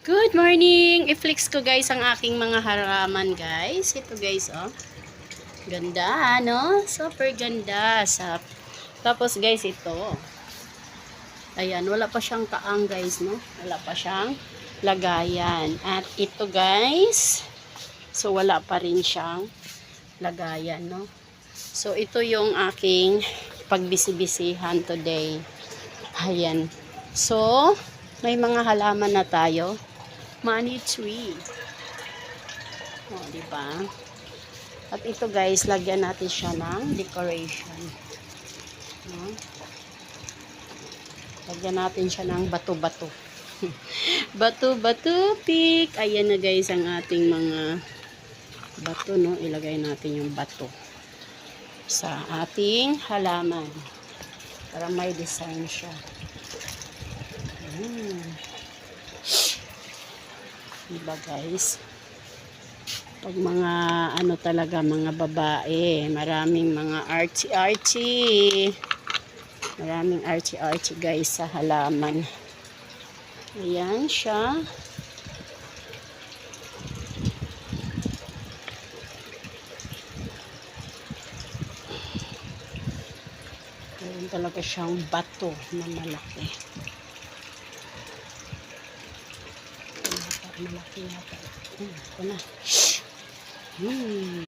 Good morning! I-flex ko guys ang aking mga halaman guys. Ito guys oh. Ganda no? Super ganda. Tapos guys ito. Ayan, wala pa siyang kaang guys no? Wala pa siyang lagayan. At ito guys. So wala pa rin siyang lagayan no? So ito yung aking pagbisi-bisihan today. Ayan. So may mga halaman na tayo. Money tree. Oh, di ba? At ito guys, lagyan natin siya ng decoration. No? Lagyan natin siya ng bato-bato. Bato-bato pick. Ayan na guys ang ating mga bato, no? Ilagay natin yung bato sa ating halaman para may design siya. Diba guys? Pag mga ano talaga, mga babae, maraming mga artsy-artsy. Maraming artsy-artsy guys sa halaman. Ayan siya. Ayan talaga siyang bato na malaki. Malaki yata. Ito na.